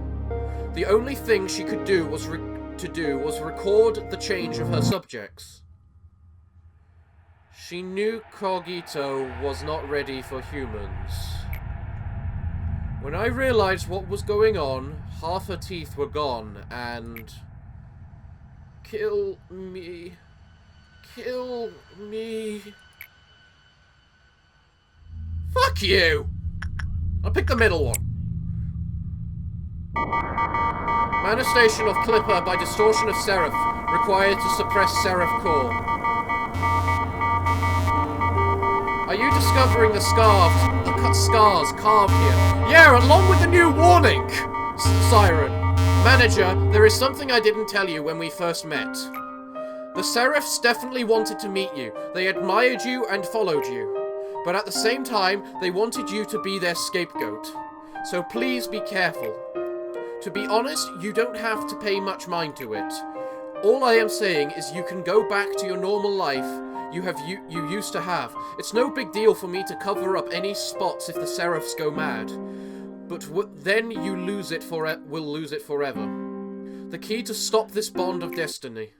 The only thing she could do was record the change of her subjects. She knew Cogito was not ready for humans. When I realized what was going on, half her teeth were gone, and... Kill me. Kill me. Fuck you! I'll pick the middle one. Manifestation of Clipper by distortion of Seraph. Required to suppress Seraph core. Are you discovering the scars carved here? Yeah, along with the new warning! Siren. Manager, there is something I didn't tell you when we first met. The Seraphs definitely wanted to meet you. They admired you and followed you. But at the same time, they wanted you to be their scapegoat. So please be careful. To be honest, you don't have to pay much mind to it. All I am saying is you can go back to your normal life you used to have. It's no big deal for me to cover up any spots if the Seraphs go mad. But then you will lose it forever. The key to stop this bond of destiny.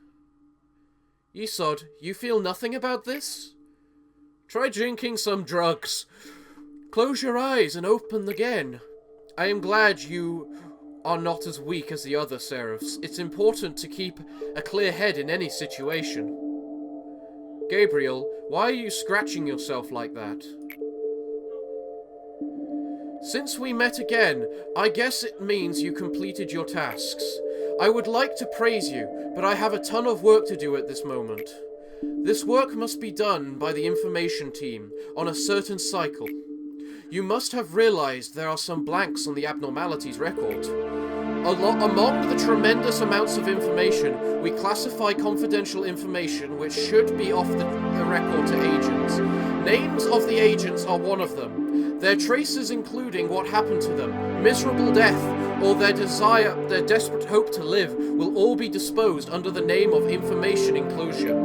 Yesod, you feel nothing about this? Try drinking some drugs. Close your eyes and open again. I am glad you are not as weak as the other Seraphs. It's important to keep a clear head in any situation. Gabriel, why are you scratching yourself like that? Since we met again, I guess it means you completed your tasks. I would like to praise you, but I have a ton of work to do at this moment. This work must be done by the information team on a certain cycle. You must have realized there are some blanks on the abnormalities record. Among the tremendous amounts of information, we classify confidential information which should be off the record to agents. Names of the agents are one of them. Their traces including what happened to them, miserable death, or their desperate hope to live, will all be disposed under the name of information enclosure.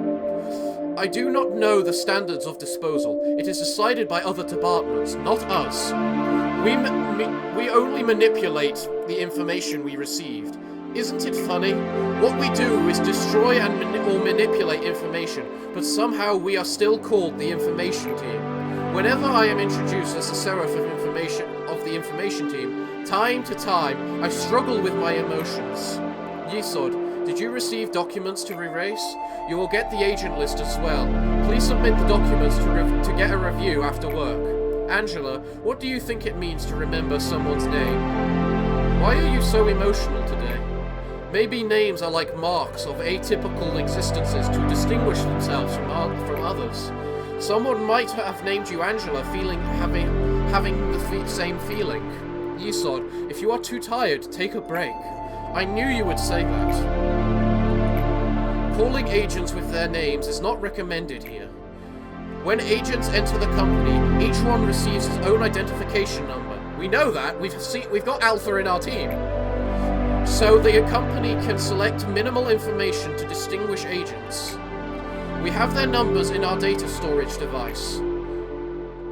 I do not know the standards of disposal. It is decided by other departments, not us. We only manipulate the information we received. Isn't it funny? What we do is destroy or manipulate information, but somehow we are still called the information team. Whenever I am introduced as the Seraph of the information team, time to time, I struggle with my emotions. Yesod, did you receive documents to erase? You will get the agent list as well. Please submit the documents to get a review after work. Angela, what do you think it means to remember someone's name? Why are you so emotional today? Maybe names are like marks of atypical existences to distinguish themselves from others. Someone might have named you Angela, having the same feeling. Yesod, if you are too tired, take a break. I knew you would say that. Calling agents with their names is not recommended here. When agents enter the company, each one receives his own identification number. We know that. We've got Alpha in our team. So the company can select minimal information to distinguish agents. We have their numbers in our data storage device.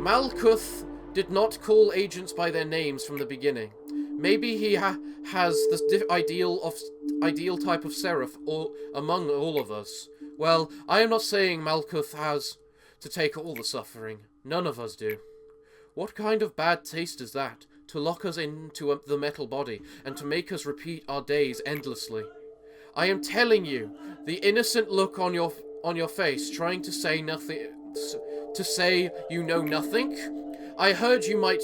Malkuth did not call agents by their names from the beginning. Maybe he has the ideal type of seraph among all of us. Well, I am not saying Malkuth has to take all the suffering. None of us do. What kind of bad taste is that? To lock us into the metal body and to make us repeat our days endlessly. I am telling you, the innocent look on your face, trying to say nothing, to say you know nothing. I heard you might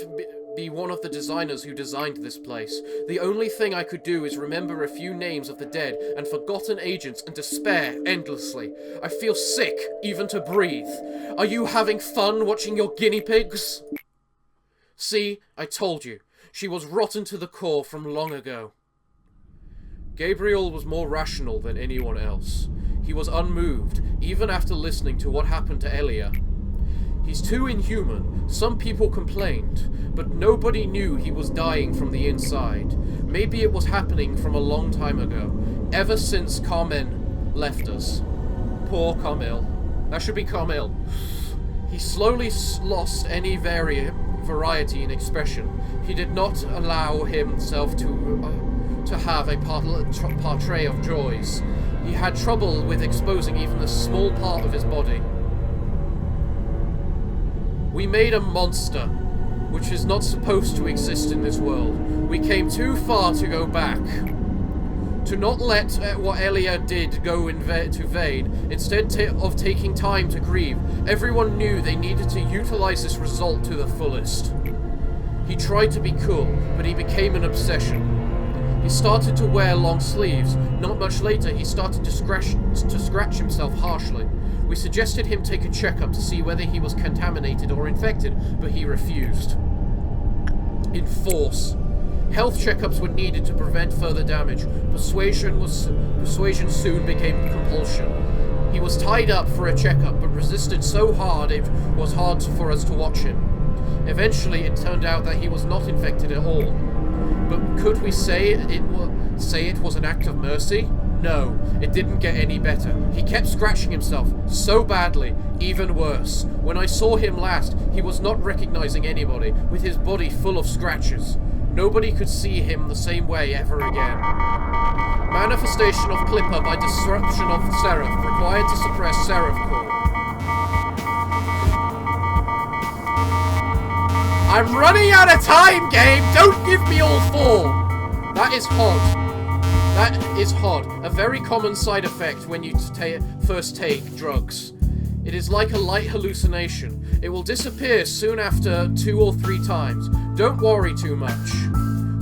be one of the designers who designed this place. The only thing I could do is remember a few names of the dead and forgotten agents and despair endlessly. I feel sick even to breathe. Are you having fun watching your guinea pigs? See, I told you. She was rotten to the core from long ago. Gabriel was more rational than anyone else. He was unmoved, even after listening to what happened to Elia. He's too inhuman. Some people complained, but nobody knew he was dying from the inside. Maybe it was happening from a long time ago, ever since Carmen left us. Poor Carmel. That should be Carmel. He slowly lost any variety in expression. He did not allow himself to have a portrait of joys. He had trouble with exposing even a small part of his body. We made a monster, which is not supposed to exist in this world. We came too far to go back. To not let what Elia did go to vain, instead of taking time to grieve, everyone knew they needed to utilize this result to the fullest. He tried to be cool, but he became an obsession. He started to wear long sleeves. Not much later, he started to scratch himself harshly. We suggested him take a checkup to see whether he was contaminated or infected, but he refused. In force. Health checkups were needed to prevent further damage. Persuasion soon became compulsion. He was tied up for a checkup, but resisted so hard it was hard for us to watch him. Eventually, it turned out that he was not infected at all. But could we say it was an act of mercy? No, it didn't get any better. He kept scratching himself, so badly, even worse. When I saw him last, he was not recognizing anybody, with his body full of scratches. Nobody could see him the same way ever again. Manifestation of Clipper by disruption of Seraph, required to suppress Seraph core. I'm running out of time, game! Don't give me all four! That is hot. That is hot. A very common side effect when you first take drugs. It is like a light hallucination. It will disappear soon after 2 or 3 times. Don't worry too much.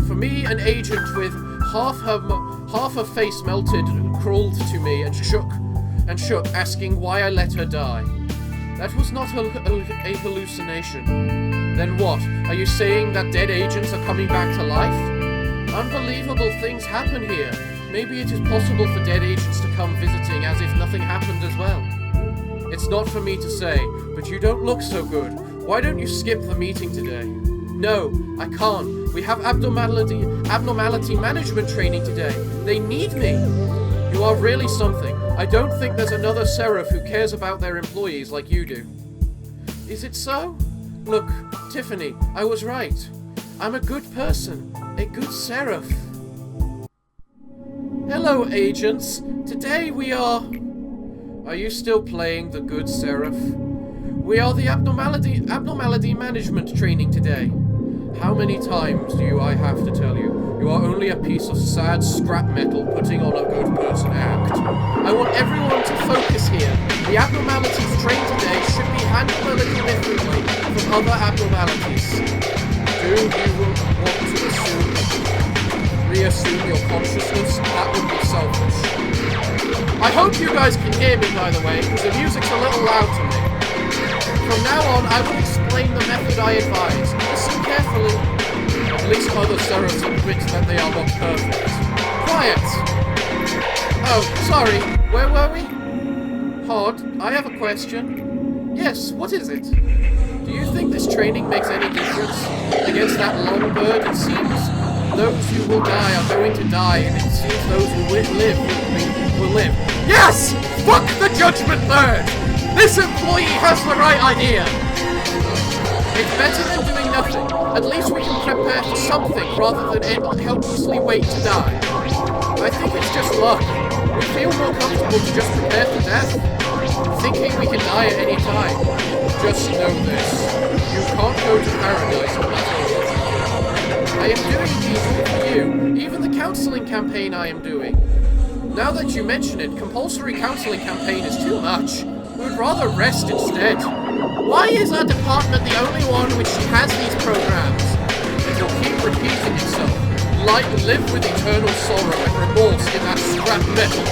For me, an agent with half her face melted crawled to me and shook, asking why I let her die. That was not a hallucination. Then what? Are you saying that dead agents are coming back to life? Unbelievable things happen here. Maybe it is possible for dead agents to come visiting as if nothing happened as well. It's not for me to say, but you don't look so good. Why don't you skip the meeting today? No, I can't. We have abnormality management training today. They need me. You are really something. I don't think there's another Seraph who cares about their employees like you do. Is it so? Look, Tiffany, I was right. I'm a good person. A good Seraph. Hello, agents. Today we are... Are you still playing the good Seraph? We are the abnormality management training today. How many times do I have to tell you? You are only a piece of sad scrap metal putting on a good person act. I want everyone to focus here. The abnormalities trained today should be handled a little differently from other abnormalities. Do you want to assume... reassume your consciousness, that would be selfish. I hope you guys can hear me, by the way, because the music's a little loud to me. From now on, I will explain the method I advise. Listen carefully. At least other seraphs admit that they are not perfect. Quiet! Oh, sorry. Where were we? Hod, I have a question. Yes, what is it? Do you think this training makes any difference? Against that long bird, it seems those who will die are going to die, and it seems those who will live will live. Yes! Fuck the judgment bird! This employee has the right idea! It's better than doing nothing. At least we can prepare for something rather than helplessly wait to die. I think it's just luck. We feel more comfortable to just prepare for death, thinking we can die at any time. Just know this. You can't go to paradise on that. I am doing these for you. Even the counseling campaign I am doing. Now that you mention it, compulsory counseling campaign is too much. We would rather rest instead. Why is our department the only one which has these programs? It will keep repeating itself. Live with eternal sorrow and remorse in that scrap metal.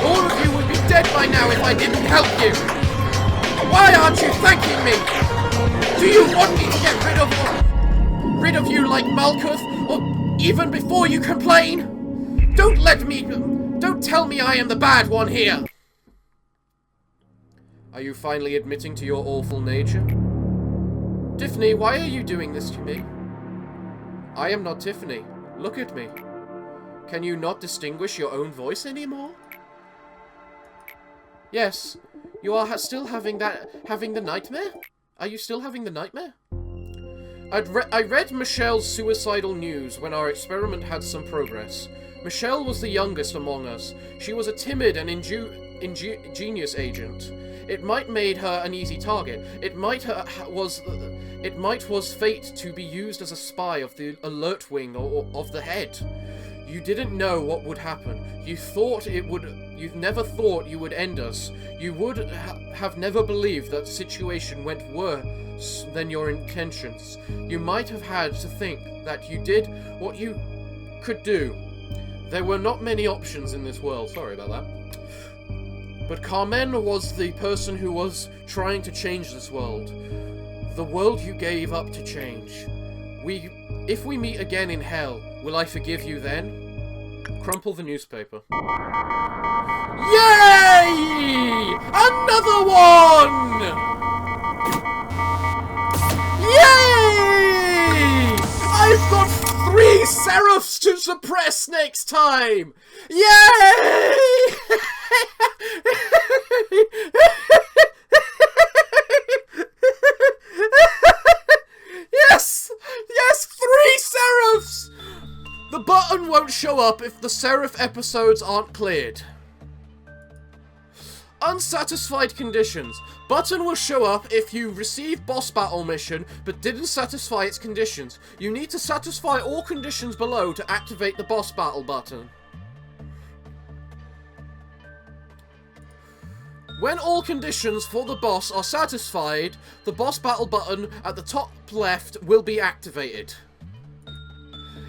All of you would be dead by now if I didn't help you. Why aren't you thanking me? Do you want me to get rid of you like Malkuth, or even before you complain? Don't tell me I am the bad one here. Are you finally admitting to your awful nature? Tiffany, why are you doing this to me? I am not Tiffany. Look at me. Can you not distinguish your own voice anymore? Yes. You are still having the nightmare? Are you still having the nightmare? I read Michelle's suicidal news when our experiment had some progress. Michelle was the youngest among us. She was a timid and ingenious agent. It might made her an easy target. It might was fate to be used as a spy of the alert wing or of the head. You didn't know what would happen. You never thought you would end us. You would have never believed that the situation went worse than your intentions. You might have had to think that you did what you could do. There were not many options in this world. Sorry about that. But Carmen was the person who was trying to change this world. The world you gave up to change. If we meet again in hell, will I forgive you then? Crumple the newspaper. Yay! Another one! Yay! I've got 3 seraphs to suppress next time! Yay! Yes! Yes, 3 seraphs! The button won't show up if the seraph episodes aren't cleared. Unsatisfied conditions. Button will show up if you receive boss battle mission but didn't satisfy its conditions. You need to satisfy all conditions below to activate the boss battle button. When all conditions for the boss are satisfied, the boss battle button at the top left will be activated.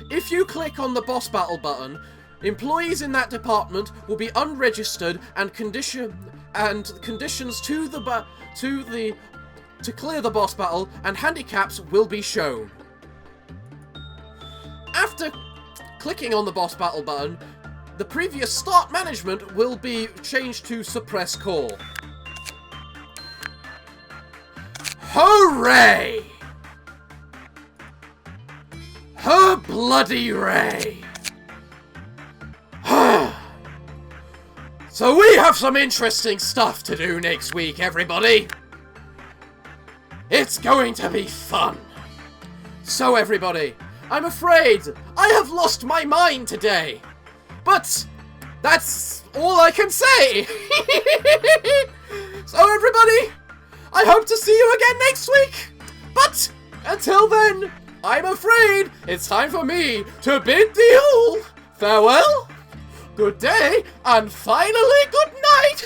If you click on the boss battle button, employees in that department will be unregistered and conditions to clear the boss battle and handicaps will be shown. After clicking on the boss battle button, the previous start management will be changed to suppress call. Hooray! Her bloody ray! So we have some interesting stuff to do next week, everybody! It's going to be fun! So everybody, I'm afraid I have lost my mind today! But that's all I can say! So everybody, I hope to see you again next week! But until then, I'm afraid it's time for me to bid thee all farewell, good day, and finally good night!